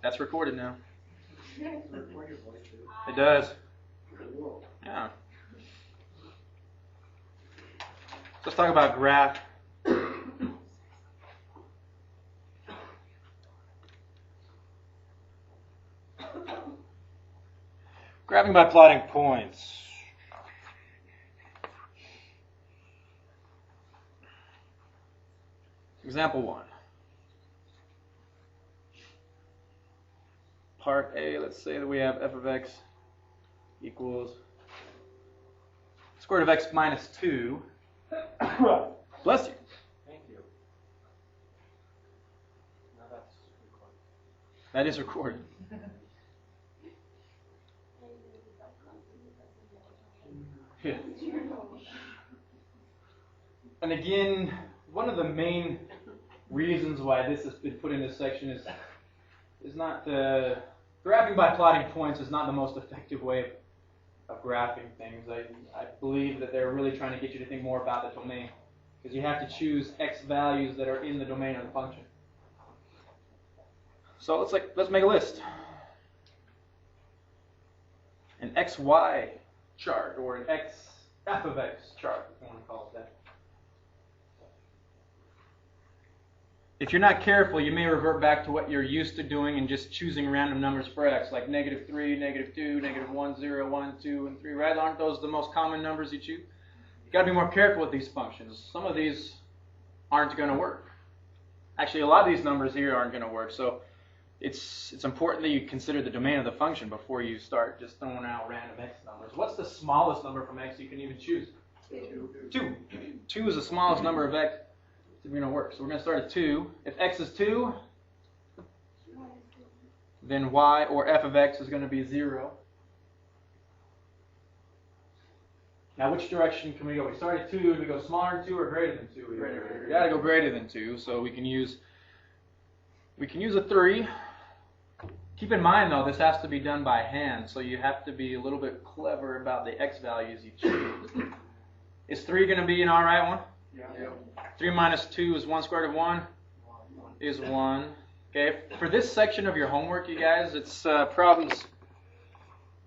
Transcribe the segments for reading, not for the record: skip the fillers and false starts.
That's recorded now. It does. Yeah. Let's talk about graph. Graphing by plotting points. Example 1. Part A, let's say that we have f of x equals square root of x minus 2. Bless you. Thank you. Now that's recorded. That is recorded. Yeah. And again, one of the main reasons why this has been put in this section is not the graphing by plotting points is not the most effective way of graphing things. I believe that they're really trying to get you to think more about the domain, because you have to choose x values that are in the domain of the function. So let's make a list. An xy chart, or an f of x chart, if you want to call it that. If you're not careful, you may revert back to what you're used to doing and just choosing random numbers for x, like -3, -2, -1, 0, 1, 2, and 3, right? Aren't those the most common numbers you choose? You've got to be more careful with these functions. Some of these aren't going to work. Actually, a lot of these numbers here aren't going to work, so it's important that you consider the domain of the function before you start just throwing out random x numbers. What's the smallest number from x you can even choose? 2. 2 is the smallest number of x. It's going to work. So we're going to start at 2. If x is 2, then y, or f of x, is going to be 0. Now, which direction can we go? We start at 2. Do we go smaller than 2 or greater than 2? We got to go greater than 2. So we can use a 3. Keep in mind, though, this has to be done by hand, so you have to be a little bit clever about the x values you choose. Is 3 going to be an alright one? Yeah. 3 minus 2 is 1 square root of 1 is 1. Okay, for this section of your homework, you guys, it's problems.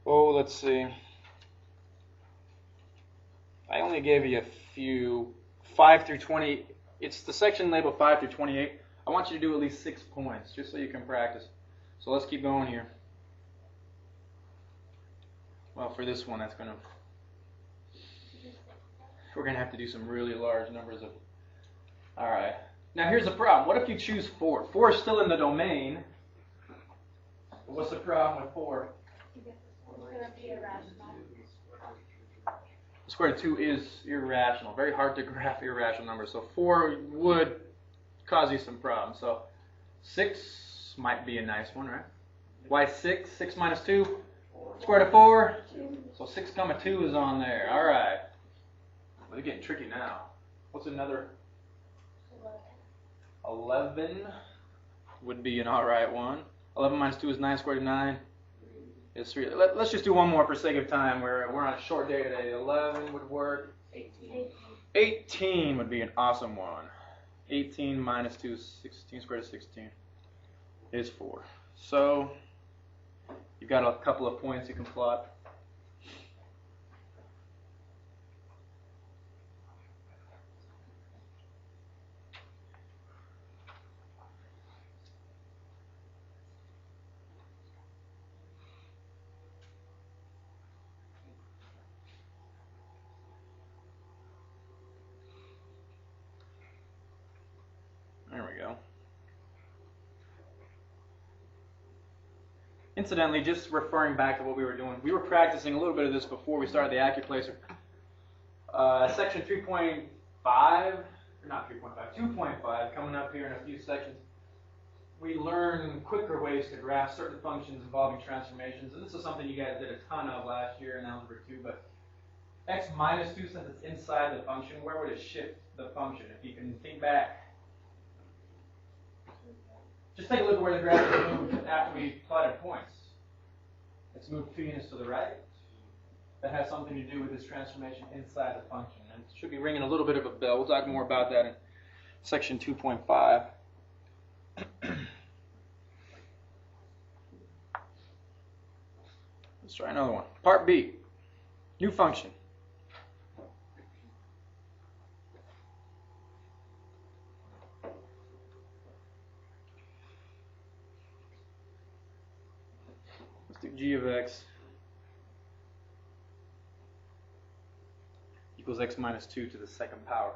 Oh, let's see. I only gave you a few, 5 through 20. It's the section labeled 5 through 28. I want you to do at least 6 points, just so you can practice. So let's keep going here. Well, for this one, we're going to have to do some really large numbers of. All right. Now here's the problem. What if you choose 4? 4 is still in the domain. What's the problem with 4? The square root of 2 is irrational. Very hard to graph irrational numbers. So 4 would cause you some problems. So 6 might be a nice one, right? Why 6? 6 minus 2? Square root of 4? So 6 comma 2 is on there. All right. Well, they're getting tricky now. What's another? 11 would be an alright one. 11 minus 2 is 9. Square root of 9 is 3. Let's just do one more for sake of time. We're on a short day today. 11 would work. 18 would be an awesome one. 18 minus 2 is 16. Square root of 16 is 4. So you've got a couple of points you can plot. There we go. Incidentally, just referring back to what we were doing, we were practicing a little bit of this before we started the AccuPlacer. Section 3.5, or not 3.5, 2.5, coming up here in a few sections. We learn quicker ways to graph certain functions involving transformations, and this is something you guys did a ton of last year in Algebra 2, but x minus 2, since it's inside the function, where would it shift the function? If you can think back. Just take a look at where the graph is moved after we plotted points. It's moved 2 units to the right. That has something to do with this transformation inside the function. And it should be ringing a little bit of a bell. We'll talk more about that in section 2.5. Let's try another one. Part B. New function. Let's do g of x equals x minus 2 to the second power.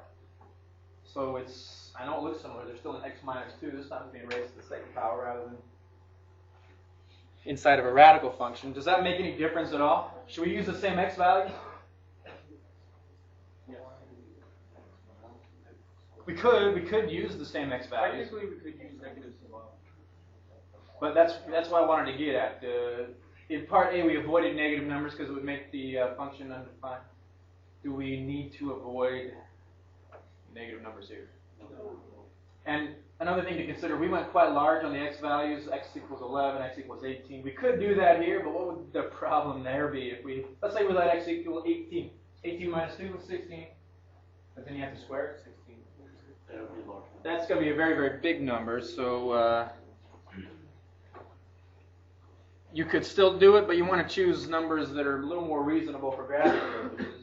So it's, I know it looks similar, there's still an x minus 2, this time it's being raised to the second power rather than inside of a radical function. Does that make any difference at all? Should we use the same x values? We could use the same x values. Technically, we could use negatives as well. But that's what I wanted to get at. In part A, we avoided negative numbers because it would make the function undefined. Do we need to avoid negative numbers here? And another thing to consider, we went quite large on the x values, x equals 11, x equals 18. We could do that here, but what would the problem there be if we, let's say we let x equal 18. 18 minus 2 is 16. But then you have to square it. 16. That's going to be a very, very big number, so you could still do it, but you want to choose numbers that are a little more reasonable for graphing purposes.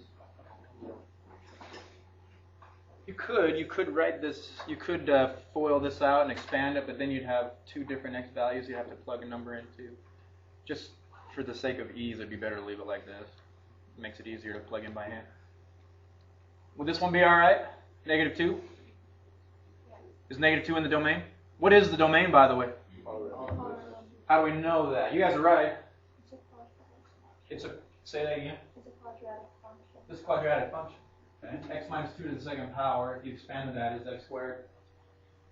You could write this, you could FOIL this out and expand it, but then you'd have two different x values you'd have to plug a number into. Just for the sake of ease, it'd be better to leave it like this. It makes it easier to plug in by hand. Would this one be alright? Negative 2? Is negative 2 in the domain? What is the domain, by the way? How do we know that? You guys are right. Say that again? It's a quadratic function. This quadratic function. Okay. X minus 2 to the second power, if you expanded that, is x squared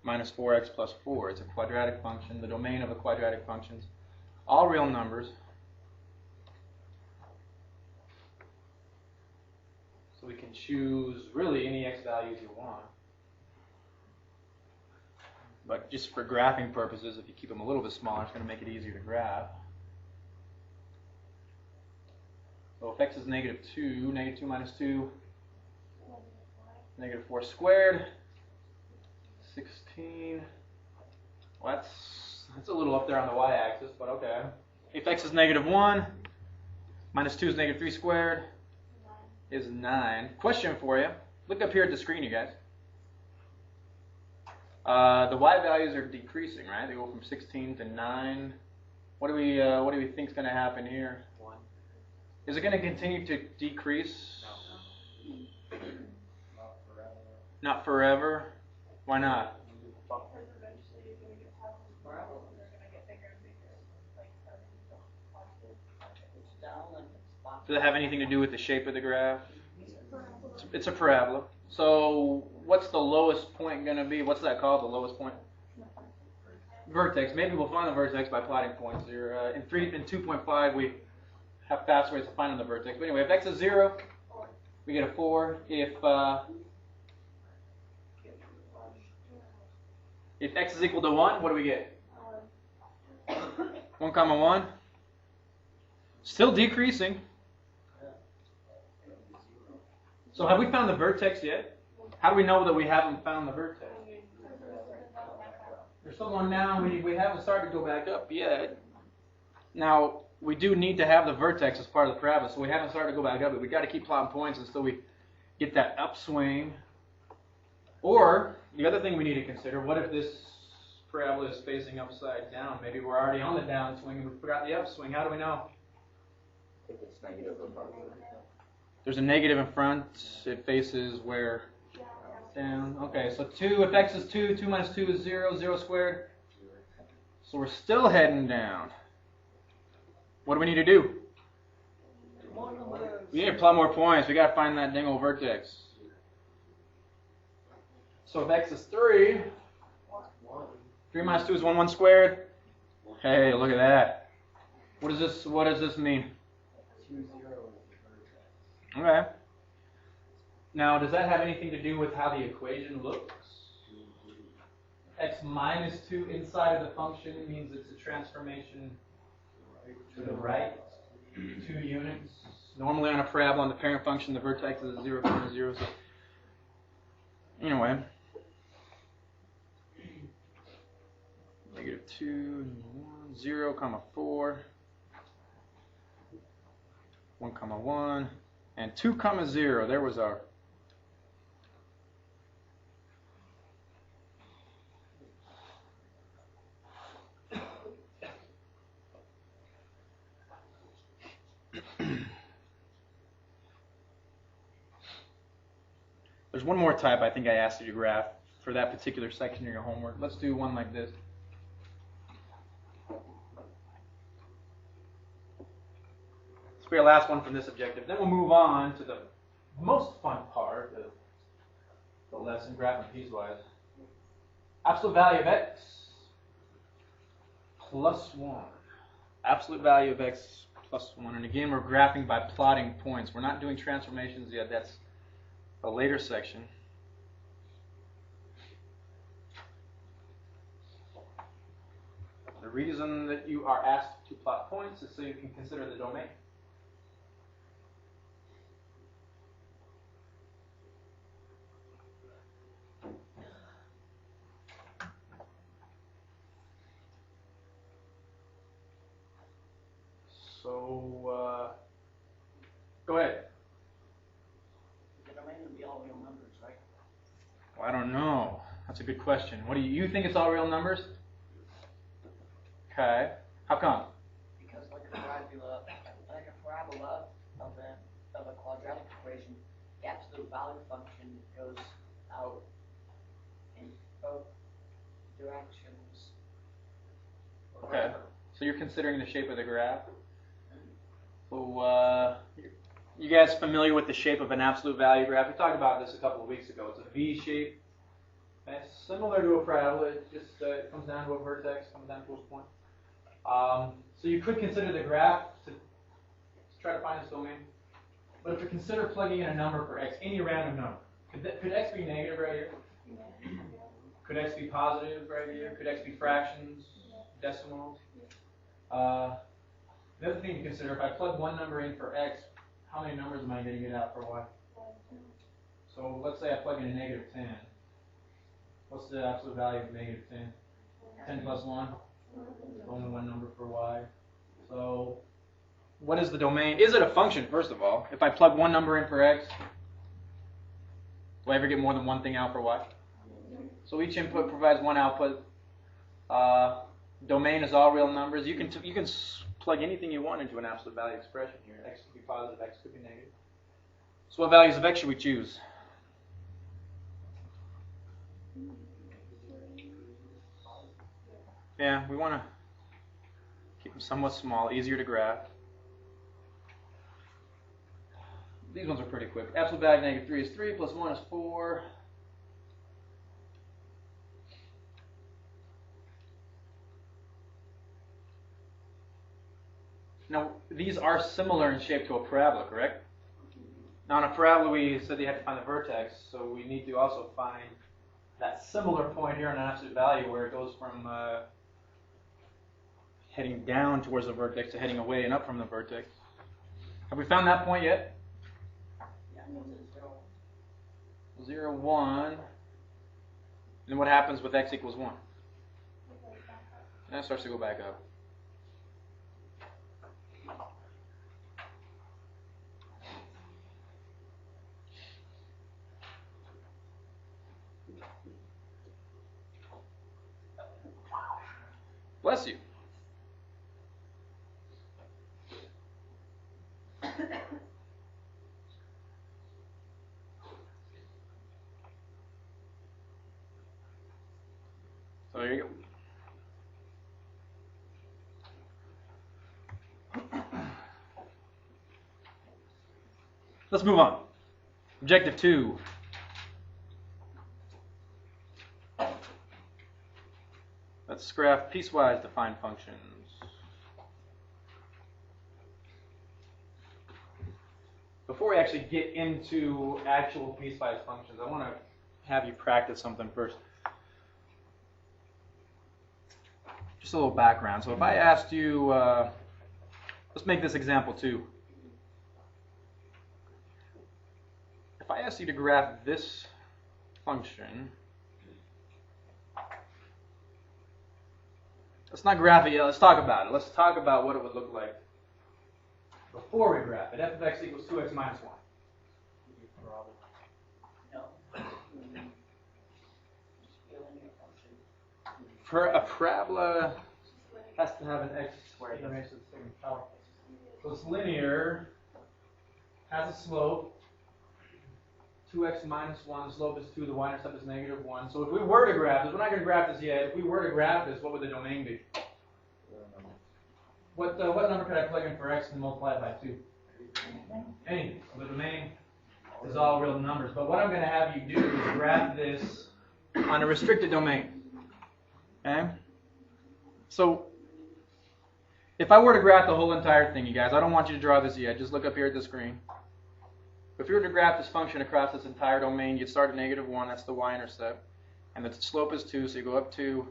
minus 4x plus 4. It's a quadratic function. The domain of a quadratic function is all real numbers. So we can choose really any x values you want. But just for graphing purposes, if you keep them a little bit smaller, it's going to make it easier to graph. So if x is negative 2, negative 2 minus 2, negative 4 squared, 16. Well, that's a little up there on the y-axis, but okay. If x is negative 1, minus 2 is negative 3 squared, is 9. Question for you. Look up here at the screen, you guys. The y values are decreasing, right? They go from 16 to 9. What do we think is going to happen here? 1. Is it going to continue to decrease? No. Not forever. Not forever. Why not? Because eventually you're going to get houses and they're going to get bigger and bigger. Like, It's down and it's flat. Does it have anything to do with the shape of the graph? It's a parabola. So what's the lowest point going to be? What's that called, the lowest point? Vertex. Maybe we'll find the vertex by plotting points here. In 2.5 we have fast ways of finding the vertex. But anyway, if x is 0, we get a 4. If x is equal to 1, what do we get? 1 comma 1. Still decreasing. So have we found the vertex yet? How do we know that we haven't found the vertex? There's still going down. We haven't started to go back up yet. Now, we do need to have the vertex as part of the parabola, so we haven't started to go back up, but we've got to keep plotting points until we get that upswing. Or, the other thing we need to consider, what if this parabola is facing upside down? Maybe we're already on the downswing and we forgot the upswing. How do we know? If it's negative or positive. There's a negative in front. It faces where? Down. Okay, so 2, if x is 2, 2 minus 2 is 0, 0 squared. So we're still heading down. What do we need to do? We need to plot more points. We got to find that dang old vertex. So if x is 3, 3 minus 2 is 1 squared. Hey, look at that. What does this mean? 2, 0 is the vertex. Okay. Now, does that have anything to do with how the equation looks? X minus 2 inside of the function means it's a transformation to the right, 2 units. Normally on a parabola on the parent function, the vertex is 0, 0. So anyway, negative 2, 1, 0, 4. 1, 1, and 2, 0. There was our There's one more type I think I asked you to graph for that particular section of your homework. Let's do one like this. This will be our last one from this objective. Then we'll move on to the most fun part of the lesson, graphing piecewise. Absolute value of x plus 1. Absolute value of x plus 1. And again, we're graphing by plotting points. We're not doing transformations yet. That's a later section. The reason that you are asked to plot points is so you can consider the domain. So, go ahead. The domain would be all real numbers, right? Well, I don't know. That's a good question. What do you think it's all real numbers? Okay. How come? Because like a parabola of a quadratic equation, the absolute value function goes out in both directions. Okay. So you're considering the shape of the graph. So, you guys familiar with the shape of an absolute value graph? We talked about this a couple of weeks ago. It's a V shape. And it's similar to a parabola. It just comes down to a vertex, comes down to a point. So you could consider the graph to try to find this domain. But if you consider plugging in a number for x, any random number, could x be negative right here? Could x be positive right here? Could x be fractions, decimals? The other thing to consider, if I plug one number in for x, how many numbers am I going to get out for y? So let's say I plug in a negative 10. What's the absolute value of negative 10? 10 plus 1? Only one number for y. So what is the domain? Is it a function, first of all? If I plug one number in for x, do I ever get more than one thing out for y? So each input provides one output. Domain is all real numbers. You can plug anything you want into an absolute value expression here. X could be positive, x could be negative. So what values of x should we choose? Yeah, we want to keep them somewhat small, easier to graph. These ones are pretty quick. Absolute value of negative 3 is 3, plus 1 is 4. Now, these are similar in shape to a parabola, correct? Now, in a parabola, we said you had to find the vertex, so we need to also find that similar point here in an absolute value where it goes from heading down towards the vertex to heading away and up from the vertex. Have we found that point yet? Yeah, it's 0. 0, 1. And what happens with x equals 1? And it starts to go back up. Bless you. So there you go. Let's move on. Objective 2. Let's graph piecewise defined functions. Before we actually get into actual piecewise functions, I want to have you practice something first. Just a little background. So if I asked you, let's make this example 2. If I asked you to graph this function, let's not graph it yet, let's talk about it. Let's talk about what it would look like. before we graph it. f of x equals 2x minus 1. No. Just be a linear function. For a parabola has to have an x squared that makes it the second power. So it's linear, has a slope, 2x minus 1, the slope is 2, the y-intercept is negative 1. So if we were to graph this, we're not going to graph this yet, if we were to graph this, what would the domain be? What number could I plug in for x and multiply it by 2? Anything. So the domain is all real numbers. But what I'm going to have you do is graph this on a restricted domain. Okay? So if I were to graph the whole entire thing, you guys, I don't want you to draw this yet. Just look up here at the screen. If you were to graph this function across this entire domain, you'd start at negative 1. That's the y-intercept. And the slope is 2, so you go up 2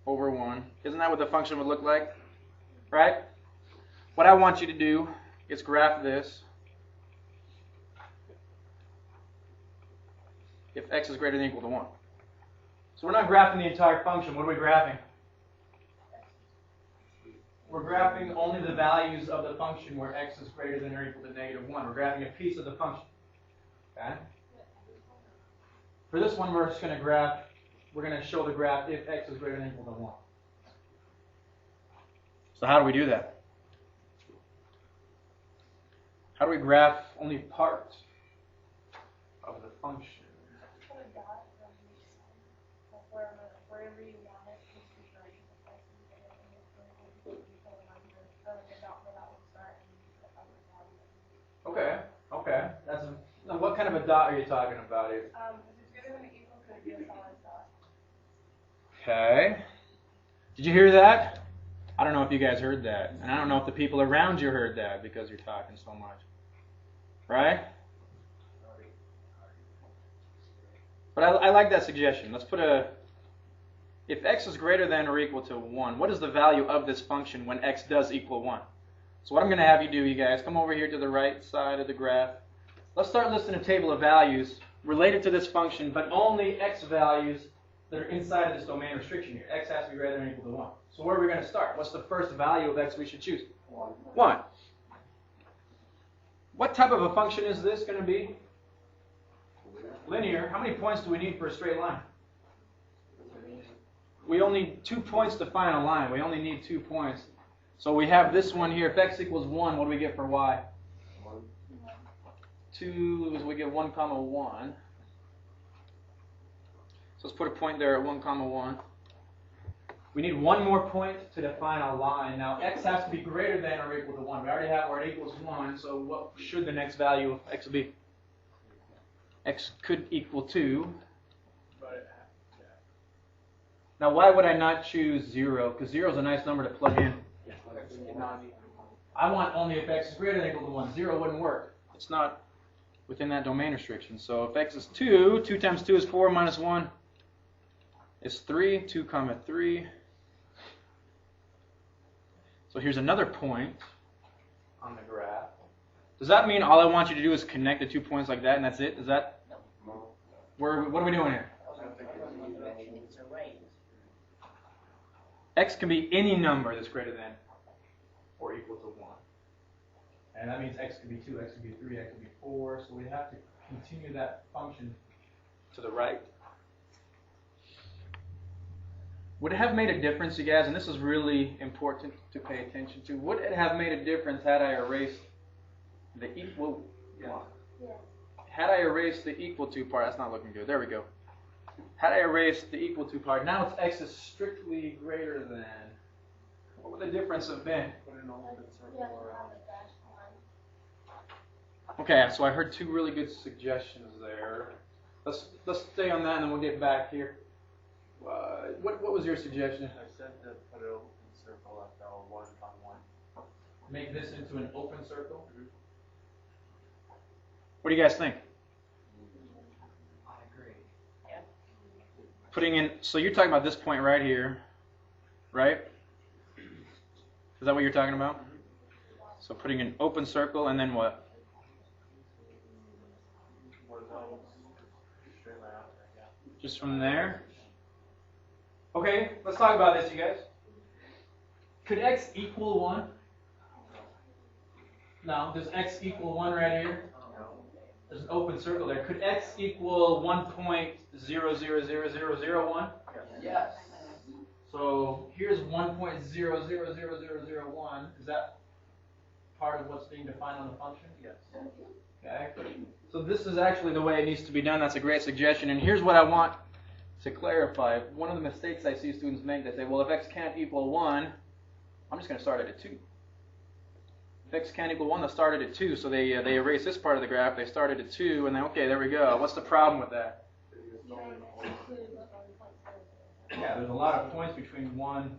over 1. Isn't that what the function would look like? Right? What I want you to do is graph this if x is greater than or equal to 1. So we're not graphing the entire function. What are we graphing? We're graphing only the values of the function where x is greater than or equal to negative 1. We're graphing a piece of the function. Okay? For this one, we're just going to graph, we're going to show the graph if x is greater than or equal to 1. So how do we do that? How do we graph only part of the function? Put a dot on each side, like wherever you want it, just be sure you put x and get it, and it's going to be put a number, or like a dot where that would start, and you put a number down. Okay. Now what kind of a dot are you talking about here? If it's greater than or equal, could it be a solid dot? Okay. Did you hear that? I don't know if you guys heard that. And I don't know if the people around you heard that because you're talking so much. Right? But I like that suggestion. Let's put if x is greater than or equal to 1, what is the value of this function when x does equal 1? So what I'm going to have you do, you guys, come over here to the right side of the graph. Let's start listing a table of values related to this function, but only x values that are inside of this domain restriction here. X has to be greater than or equal to 1. So where are we going to start? What's the first value of x we should choose? 1. What type of a function is this going to be? Linear. How many points do we need for a straight line? We only need 2 points to find a line. We only need 2 points. So we have this one here. If x equals 1, what do we get for y? 2, we get 1 comma 1. So let's put a point there at 1 comma 1. We need one more point to define a line. Now x has to be greater than or equal to 1. We already have where it equals 1, so what should the next value of x be? X could equal 2. Now why would I not choose 0? Because 0 is a nice number to plug in. I want only if x is greater than or equal to 1. 0 wouldn't work. It's not within that domain restriction. So if x is 2, 2 times 2 is 4 minus 1 is 3. 2 comma 3. So here's another point on the graph. Does that mean all I want you to do is connect the 2 points like that and that's it? Is that what are we doing here? It's a range. X can be any number that's greater than or equal to 1. And that means x could be 2, x could be 3, x could be 4. So we have to continue that function to the right. Would it have made a difference, you guys, and this is really important to pay attention to, would it have made a difference had I erased the equal? Yeah. Had I erased the equal to part, that's not looking good, there we go. Had I erased the equal to part, now it's x is strictly greater than, what would the difference have been? Okay, so I heard 2 really good suggestions there. Let's stay on that and then we'll get back here. What was your suggestion? I said to put an open circle at the 1 on 1. Make this into an open circle? Mm-hmm. What do you guys think? I agree. Yeah. Putting in, so you're talking about this point right here, right? Is that what you're talking about? So putting an open circle and then what? Straight line out there, yeah. Just from there? Okay, let's talk about this, you guys. Could x equal 1? No, does x equal 1 right here? There's an open circle there. Could x equal 1.000001? Yes. So here's 1.000001. Is that part of what's being defined on the function? Yes. Okay. So this is actually the way it needs to be done. That's a great suggestion. And here's what I want to clarify. One of the mistakes I see students make, they say, well, if x can't equal 1, I'm just going to start it at 2. If x can't equal 1, they'll start it at 2. So they erase this part of the graph. They started at 2, and then, okay, there we go. What's the problem with that? Yeah, there's a lot of points between 1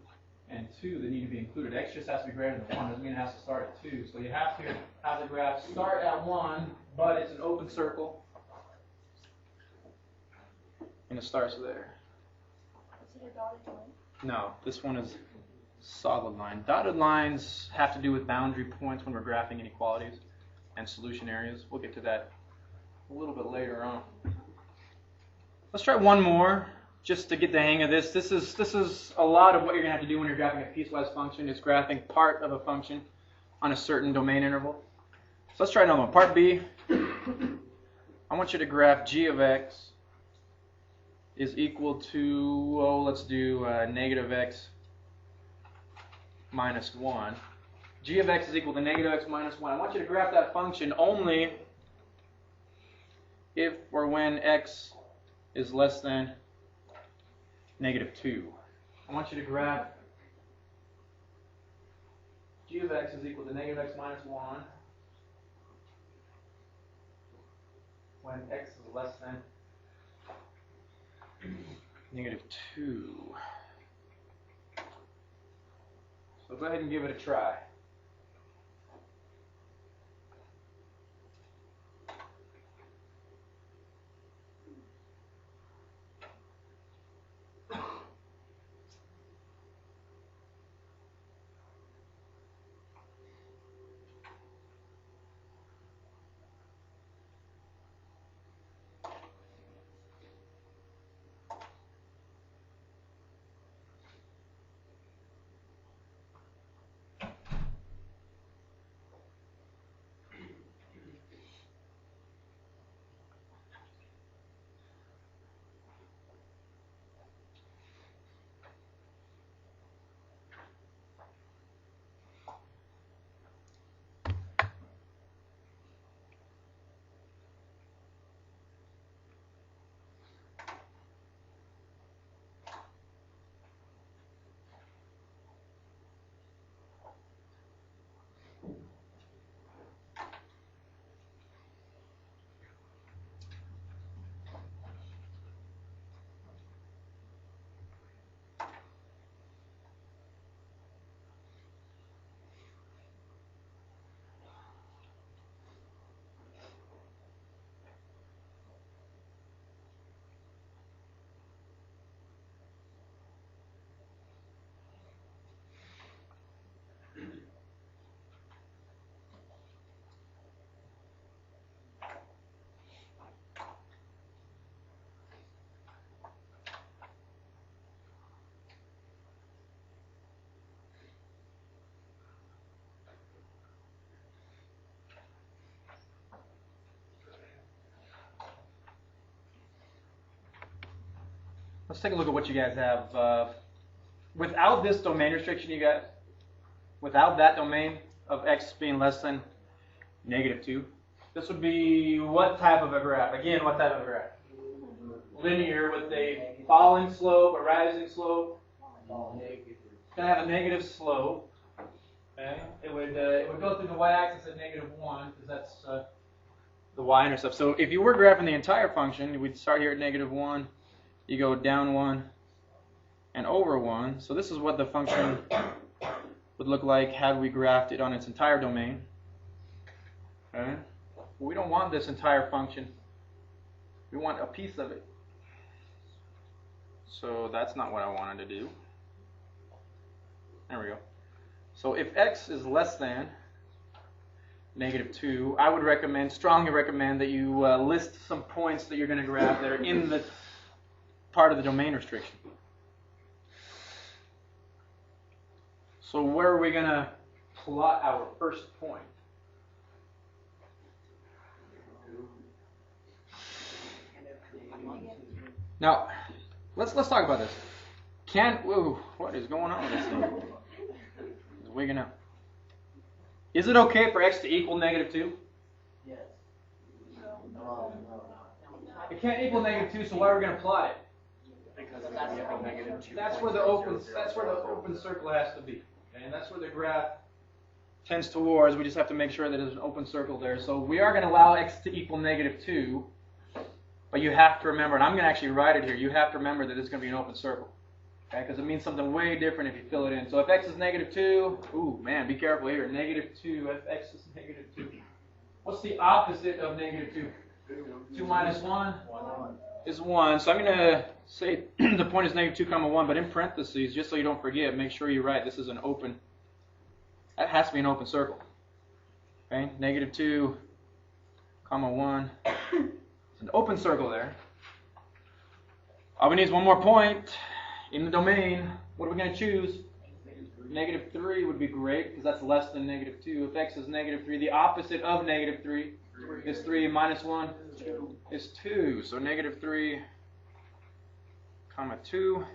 and 2 that need to be included. X just has to be greater than 1. Doesn't mean it has to start at 2. So you have to have the graph start at 1, but it's an open circle. And it starts there. Is it a dotted line? No, this one is solid line. Dotted lines have to do with boundary points when we're graphing inequalities and solution areas. We'll get to that a little bit later on. Let's try one more just to get the hang of this. This is a lot of what you're going to have to do when you're graphing a piecewise function, is graphing part of a function on a certain domain interval. So let's try another one. Part B, I want you to graph g of x is equal to, let's do negative x minus 1. G of x is equal to negative x minus 1. I want you to graph that function only if or when x is less than negative 2. I want you to graph g of x is equal to negative x minus 1 when x is less than negative 2. So go ahead and give it a try. Let's take a look at what you guys have. Without this domain restriction, you guys, without that domain of x being less than negative 2, this would be what type of a graph? Again, what type of a graph? Linear with a falling slope, a rising slope. It's going to have a negative slope. Okay? It would go through the y-axis at negative 1 because that's the y-intercept. So if you were graphing the entire function, we'd start here at negative 1. You go down 1 and over 1. So this is what the function would look like had we graphed it on its entire domain. Okay? We don't want this entire function. We want a piece of it. So that's not what I wanted to do. There we go. So if x is less than negative 2, I would strongly recommend that you list some points that you're going to graph that are in the part of the domain restriction. So where are we going to plot our first point? Now, let's talk about this. What is going on with this thing? It's wigging up. Is it okay for x to equal -2? Yes. No. It can't equal -2, so why are we going to plot it? Because it's gonna be a -2. That's where the open circle has to be. Okay? And that's where the graph tends towards. We just have to make sure that there's an open circle there. So we are going to allow x to equal -2, but you have to remember, and I'm going to actually write it here, you have to remember that it's going to be an open circle. Okay? Because it means something way different if you fill it in. So if x is -2, ooh, man, be careful here. -2, if x is -2. What's the opposite of -2? 2 minus 1 is 1. So I'm going to say the point is -2, 1, but in parentheses, just so you don't forget, make sure you write this is an open. That has to be an open circle. Okay, -2, 1. It's an open circle there. All we need is one more point in the domain. What are we going to choose? -3 would be great because that's less than -2. If x is -3, the opposite of -3 is 3 minus 1 is 2. So -3, 2.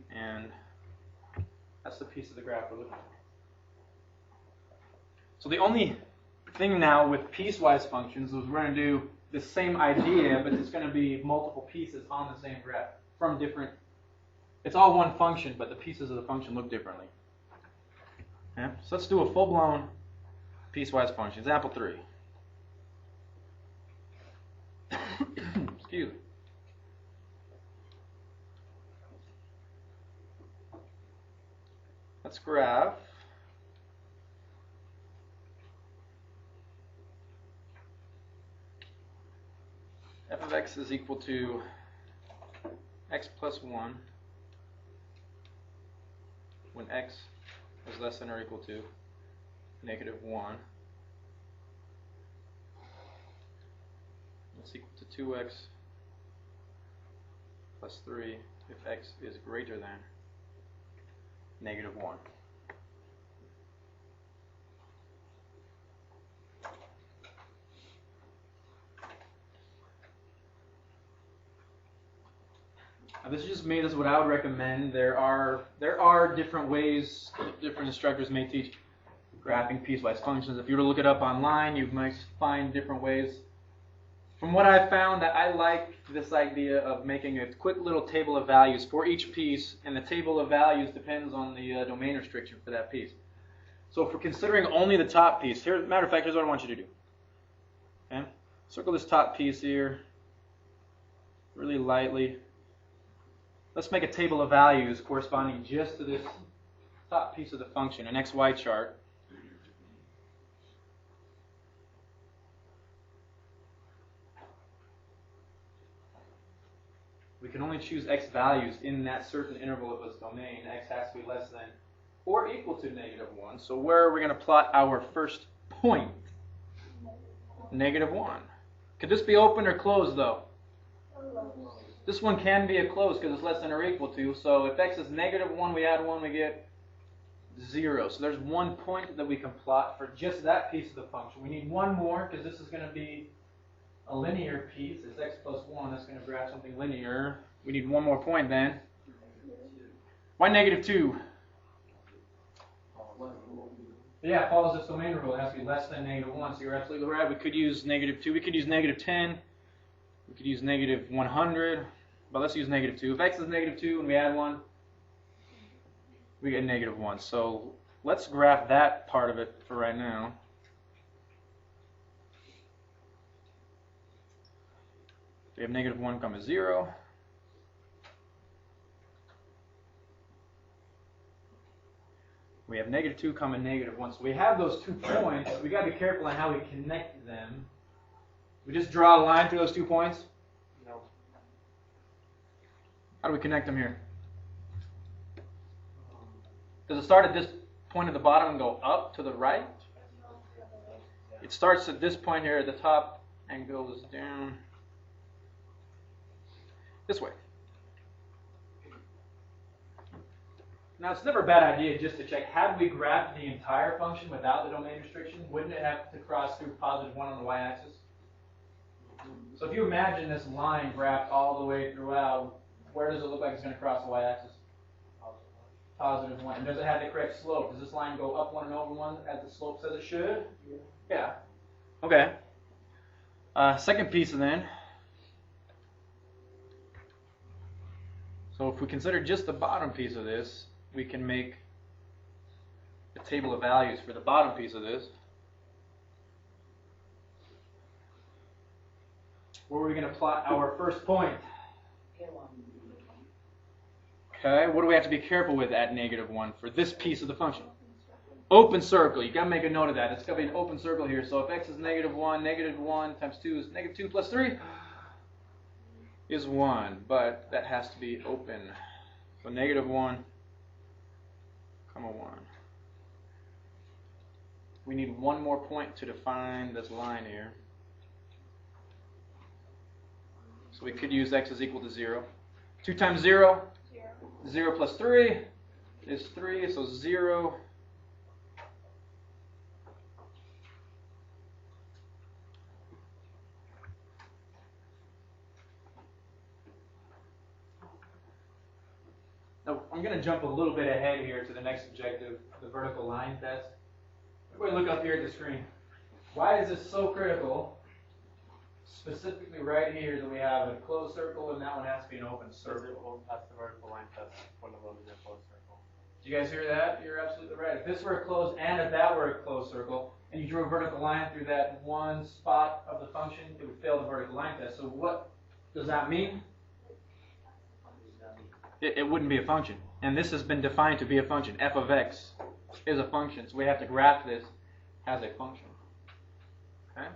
And that's the piece of the graph we're looking at. So the only thing now with piecewise functions is we're going to do the same idea, but it's going to be multiple pieces on the same graph from different. It's all one function, but the pieces of the function look differently. Okay? So let's do a full-blown piecewise function. Example 3. Excuse me. Let's graph f of x is equal to x plus 1 when x is less than or equal to -1. It's equal to 2x plus 3 if x is greater than -1. Now this is just me. This is what I would recommend. There are different ways different instructors may teach graphing piecewise functions. If you were to look it up online, you might find different ways. From what I've found, that I like this idea of making a quick little table of values for each piece, and the table of values depends on the domain restriction for that piece. So if we're considering only the top piece, here, matter of fact, here's what I want you to do. Okay? Circle this top piece here really lightly. Let's make a table of values corresponding just to this top piece of the function, an XY chart. We can only choose x values in that certain interval of this domain. X has to be less than or equal to -1. So where are we going to plot our first point? -1. Could this be open or closed though? This one can be a closed because it's less than or equal to. So if x is -1, we add 1, we get 0. So there's one point that we can plot for just that piece of the function. We need one more because this is going to be a linear piece. It's x plus 1. That's going to graph something linear. We need one more point then. Why -2? Yeah, it follows this domain rule. It has to be less than -1. So you're absolutely right. We could use -2. We could use -10. We could use -100. But let's use -2. If x is -2 and we add 1, we get -1. So let's graph that part of it for right now. We have -1, 0. We have -2, -1. So we have those 2 points. We got to be careful on how we connect them. We just draw a line through those 2 points. No. How do we connect them here? Does it start at this point at the bottom and go up to the right? It starts at this point here at the top and goes down this way. Now, it's never a bad idea just to check, had we graphed the entire function without the domain restriction, wouldn't it have to cross through +1 on the y-axis? So if you imagine this line graphed all the way throughout, where does it look like it's going to cross the y-axis? Positive 1. And does it have the correct slope? Does this line go up 1 and over 1 as the slope says it should? Yeah. Okay. Second piece then. So if we consider just the bottom piece of this, we can make a table of values for the bottom piece of this. Where are we going to plot our first point? Okay, what do we have to be careful with at -1 for this piece of the function? Open circle. You've got to make a note of that. It's got to be an open circle here. So if x is -1, -1 times 2 is -2 plus 3 is 1. But that has to be open. So -1, comma 1. We need one more point to define this line here. So we could use x is equal to 0. 2 times 0? 0 plus 3 is 3, so 0. Now, I'm going to jump a little bit ahead here to the next objective, the vertical line test. Everybody look up here at the screen. Why is this so critical? Specifically right here that we have a closed circle and that one has to be an open circle. That's the vertical line test. One of those is a closed circle. Do you guys hear that? You're absolutely right. If this were a closed and if that were a closed circle, and you drew a vertical line through that one spot of the function, it would fail the vertical line test. So what does that mean? It wouldn't be a function. And this has been defined to be a function. F of x is a function. So we have to graph this as a function. Okay?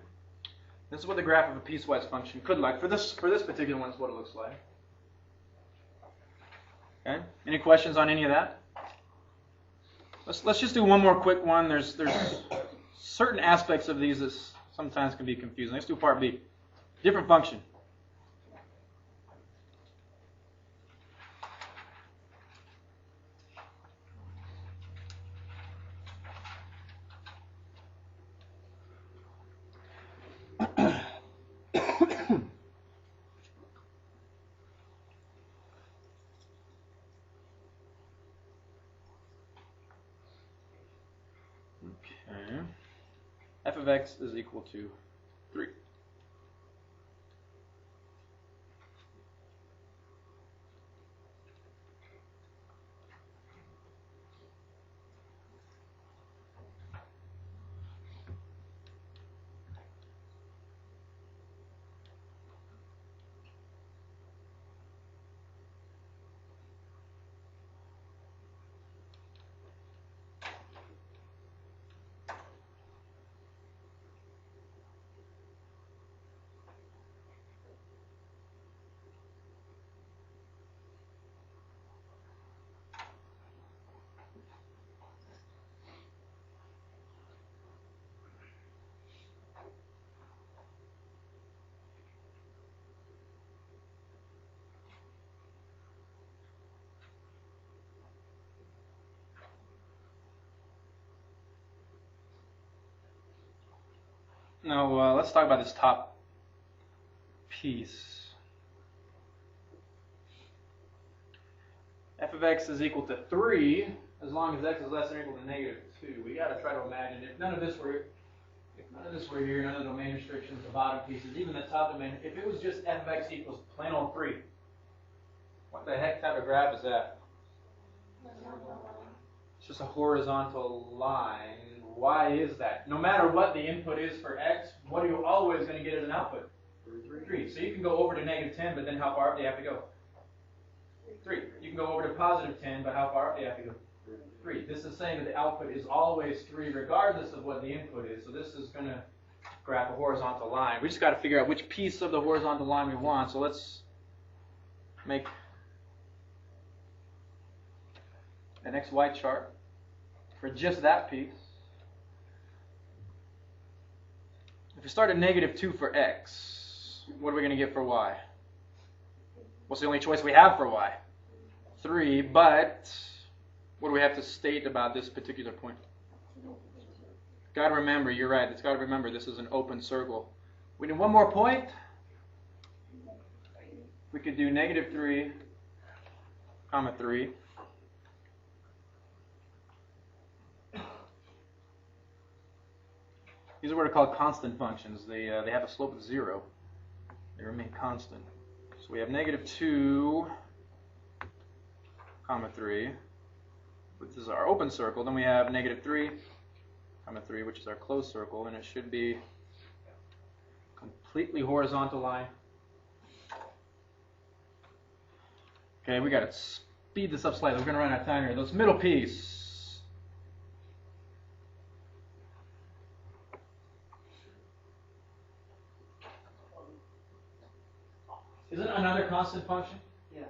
This is what the graph of a piecewise function could look like. For this particular one, is what it looks like. Okay? Any questions on any of that? Let's just do one more quick one. There's certain aspects of these that sometimes can be confusing. Let's do part B. Different function. F of x is equal to 3. Now, let's talk about this top piece. F of x is equal to 3 as long as x is less than or equal to -2. We got to try to imagine if none of this were here, none of the domain restrictions, the bottom pieces, even the top domain, if it was just f of x equals plain old 3, what the heck type of graph is that? It's just a horizontal line. Why is that? No matter what the input is for x, what are you always going to get as an output? 3. So you can go over to -10, but then how far up do you have to go? 3. You can go over to +10, but how far up do you have to go? 3. This is saying that the output is always 3 regardless of what the input is. So this is going to graph a horizontal line. We just got to figure out which piece of the horizontal line we want. So let's make an XY chart for just that piece. If we start at -2 for x, what are we going to get for y? What's the only choice we have for y? 3, but what do we have to state about this particular point? Got to remember, you're right, it's got to remember this is an open circle. We need one more point. we could do negative 3, comma 3. These are what are called constant functions. They have a slope of 0. They remain constant. So we have negative 2, comma 3. This is our open circle. Then we have negative 3, comma 3, which is our closed circle, and it should be completely horizontal line. Okay, we got to speed this up slightly. We're going to run out of time here. This middle piece. Isn't another constant function? Yes.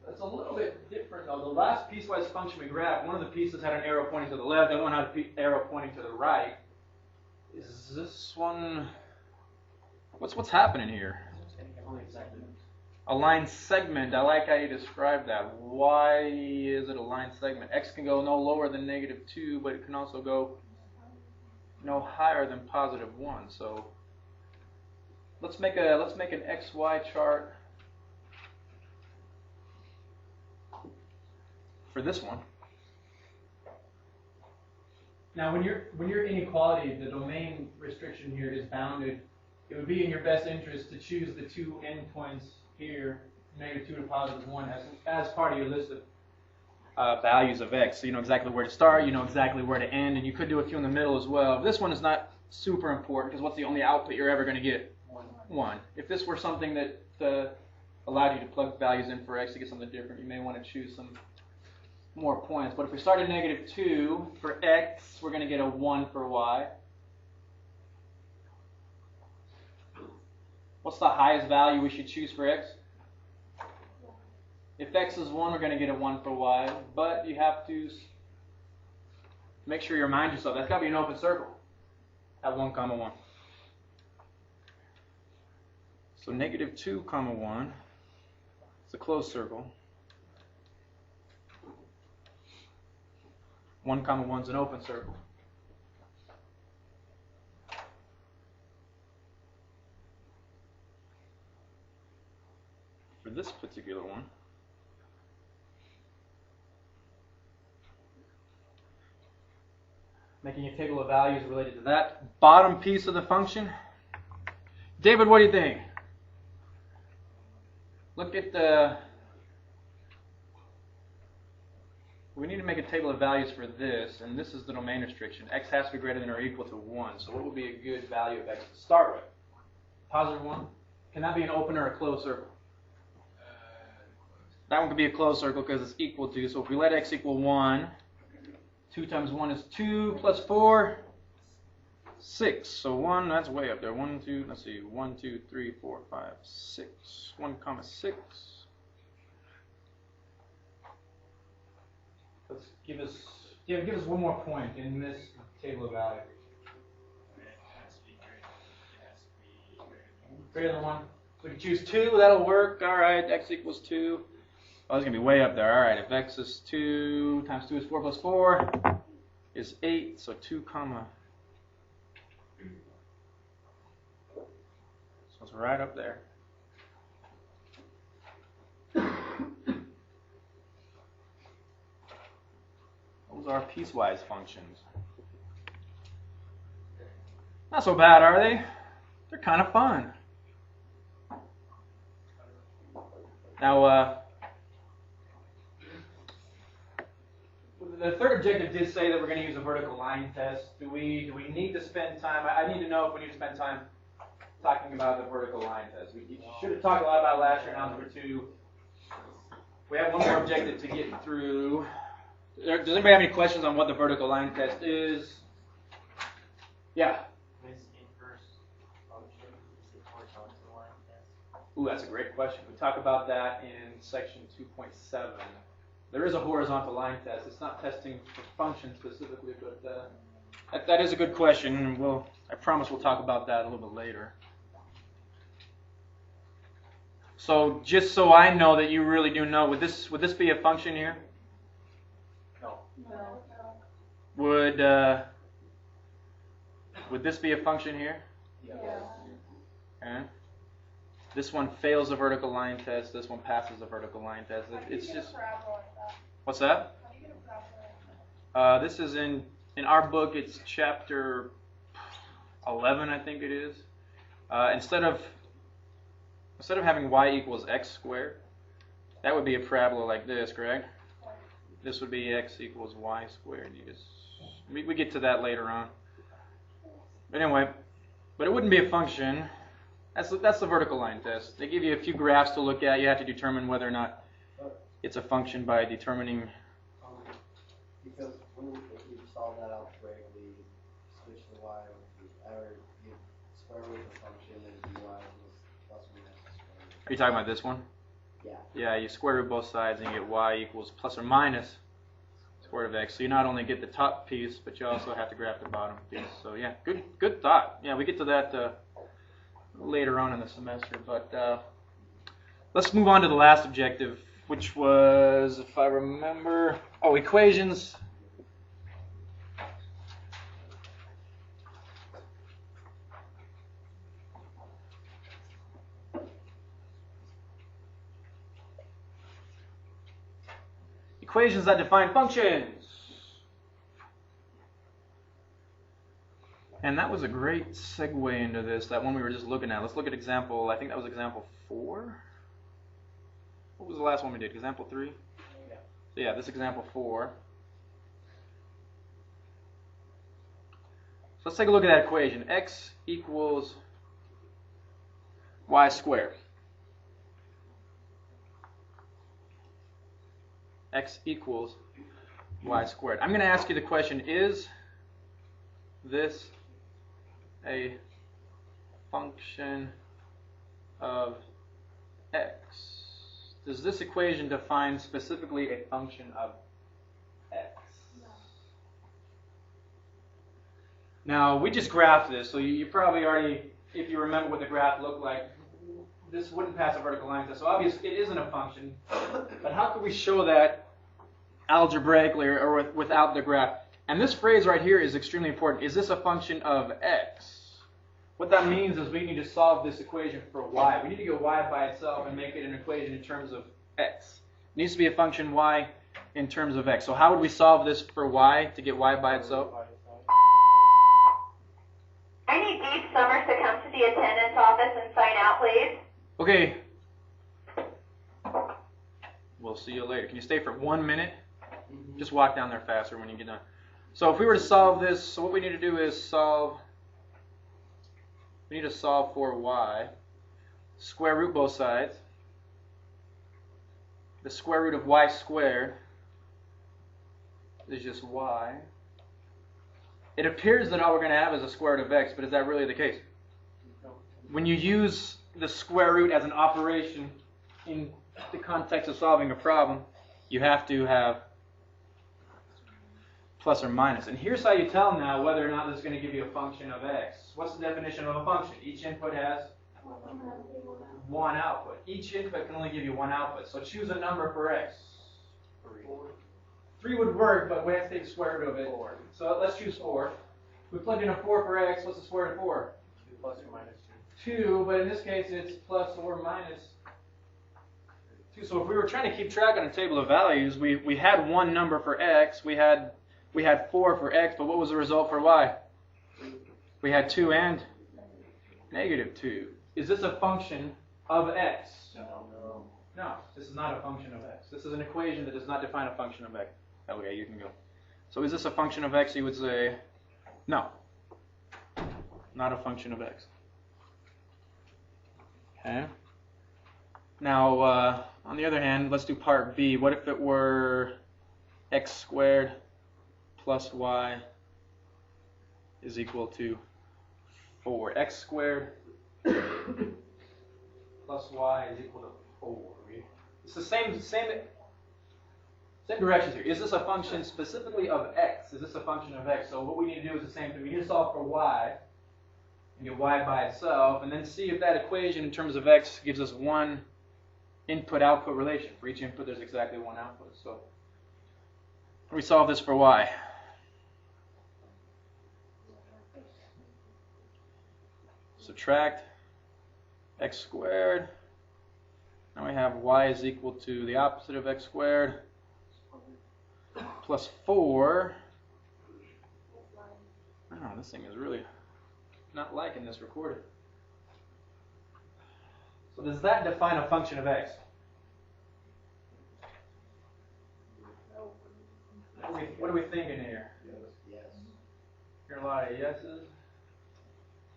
It's a little bit different though. The last piecewise function we grabbed, one of the pieces had an arrow pointing to the left, the other one had an arrow pointing to the right. Is this one? What's happening here? A line segment. I like how you described that. Why is it a line segment? X can go no lower than negative 2, but it can also go no higher than positive 1. So let's make an XY chart for this one. Now, when you're inequality, the domain restriction here is bounded. It would be in your best interest to choose the two endpoints here, negative 2 to positive 1, as part of your list of values of x. So you know exactly where to start, you know exactly where to end, and you could do a few in the middle as well. This one is not super important because what's the only output you're ever going to get? 1. If this were something that allowed you to plug values in for x to get something different, you may want to choose some more points. But if we start at negative 2 for x, we're going to get a 1 for y. What's the highest value we should choose for x? If x is 1, we're going to get a 1 for y. But you have to make sure you remind yourself, that's got to be an open circle at 1, comma 1. So negative 2, comma 1, it's a closed circle. 1, comma 1 is an open circle. For this particular one, making a table of values related to that bottom piece of the function. David, what do you think? Look at the... We need to make a table of values for this, and this is the domain restriction. X has to be greater than or equal to 1. So what would be a good value of x to start with? Positive 1? Can that be an open or a closed circle? That one could be a closed circle because it's equal to. So if we let x equal 1, 2 times 1 is 2 plus 4, 6. So 1, that's way up there. 1, 2, let's see, 1, 2, 3, 4, 5, 6. 1, comma 6. Let's give us one more point in this table of values. Greater than 1. So we can choose 2, that'll work. Alright, x equals 2. Oh, it's going to be way up there. Alright, if x is 2 times 2 is 4 plus 4 is 8. So 2 comma. So it's right up there. Those are piecewise functions. Not so bad, are they? They're kind of fun. Now, the third objective did say that we're going to use a vertical line test. Do we need to spend time? I need to know if we need to spend time talking about the vertical line test. We should have talked a lot about last year in Algebra 2. We have one more objective to get through. Does anybody have any questions on what the vertical line test is? Yeah. This inverse function is it horizontal line test? Ooh, that's a great question. We talk about that in section 2.7. There is a horizontal line test. It's not testing for functions specifically, but that is a good question. And I promise we'll talk about that a little bit later. So just so I know that you really do know, would this be a function here? No. No. Would this be a function here? Yes. Yeah. Okay. This one fails a vertical line test. This one passes a vertical line test. It's just. Parabola like that? What's that? How do you get a parabola like that? This is in our book. It's chapter 11, I think it is. Instead of having y equals x squared, that would be a parabola like this, correct? This would be x equals y squared. We get to that later on. But anyway, but it wouldn't be a function. That's the vertical line test. They give you a few graphs to look at. You have to determine whether or not it's a function by determining. Because when you solve that algebraically, switch the y or you square root the function and dy equals plus or minus the square root. Are you talking about this one? Yeah. Yeah, you square root both sides and you get y equals plus or minus square root of x. So you not only get the top piece, but you also have to graph the bottom piece. So yeah, good thought. Yeah, we get to that later on in the semester. But let's move on to the last objective, which was, if I remember, equations. Equations that define functions. And that was a great segue into this, that one we were just looking at. Let's look at example, I think that was example 4. What was the last one we did? Example 3? Yeah. So yeah, this example 4. So let's take a look at that equation. X equals y squared. X equals y squared. I'm going to ask you the question, is this a function of x? Does this equation define specifically a function of x? No. Now, we just graphed this, so you probably already, if you remember what the graph looked like, this wouldn't pass a vertical line test. So obviously it isn't a function, but how could we show that algebraically or without the graph? And this phrase right here is extremely important. Is this a function of x? What that means is we need to solve this equation for y. We need to get y by itself and make it an equation in terms of x. It needs to be a function y in terms of x. So how would we solve this for y to get y by itself? I need Deep Summers to come to the attendance office and sign out, please. Okay. We'll see you later. Can you stay for 1 minute? Just walk down there faster when you get done. So if we were to solve this, so what we need to do is we need to solve for y. Square root both sides. The square root of y squared is just y. It appears that all we're going to have is a square root of x, but is that really the case? When you use the square root as an operation in the context of solving a problem, you have to have plus or minus. And here's how you tell now whether or not this is going to give you a function of x. What's the definition of a function? Each input has one output. Each input can only give you one output. So choose a number for x. 3 would work, but we have to take the square root of it. 4. So let's choose 4. We plugged in a 4 for x. What's the square root of 4? 2 plus or minus 2, but in this case it's plus or minus 2. So if we were trying to keep track on a table of values, we had one number for x. We had 4 for x, but what was the result for y? We had 2 and negative 2. Is this a function of x? No. No, this is not a function of x. This is an equation that does not define a function of x. Okay, you can go. So is this a function of x? You would say, no. Not a function of x. Okay. Now, on the other hand, let's do part B. What if it were x squared plus y is equal to 4? X squared plus y is equal to 4. It's the same directions here. Is this a function specifically of x? Is this a function of x? So what we need to do is the same thing. We need to solve for y and get y by itself, and then see if that equation in terms of x gives us one input-output relation. For each input, there's exactly one output. So we solve this for y. Subtract x squared. Now we have y is equal to the opposite of x squared plus 4. Oh, this thing is really not liking this recorded. So does that define a function of x? What are we thinking here? Yes. Here are a lot of yeses.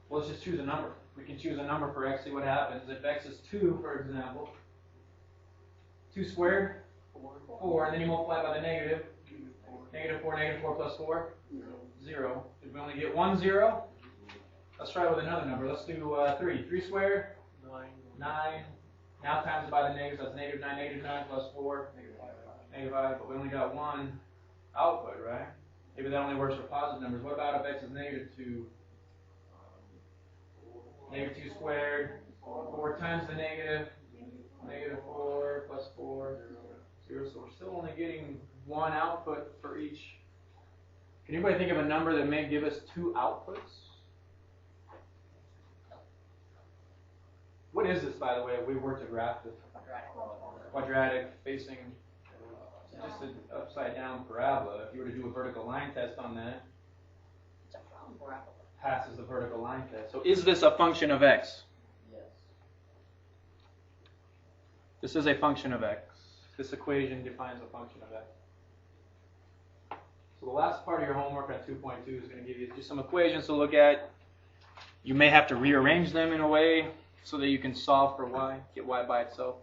Well, let's just choose a number. We can choose a number for x, see what happens. If x is 2, for example, 2 squared, 4, and then you multiply by the negative. Negative 4 plus 4? 0. Did we only get 1 0? Let's try with another number. Let's do 3. 3 squared? 9. Now times it by the negative, so that's negative 9 plus 4, negative 5, but we only got 1 output, right? Maybe that only works for positive numbers. What about if x is negative 2? Negative 2 squared, 4 times the negative, negative 4 plus 4, 0. So we're still only getting 1 output for each. Can anybody think of a number that may give us 2 outputs? What is this, by the way, if we were to graph this? Quadratic facing just an upside down parabola. If you were to do a vertical line test on that, It's a round parabola. passes the vertical line test. So is this a function of x? Yes. This is a function of x. This equation defines a function of x. So the last part of your homework on 2.2 is going to give you just some equations to look at. You may have to rearrange them in a way so that you can solve for y, get y by itself.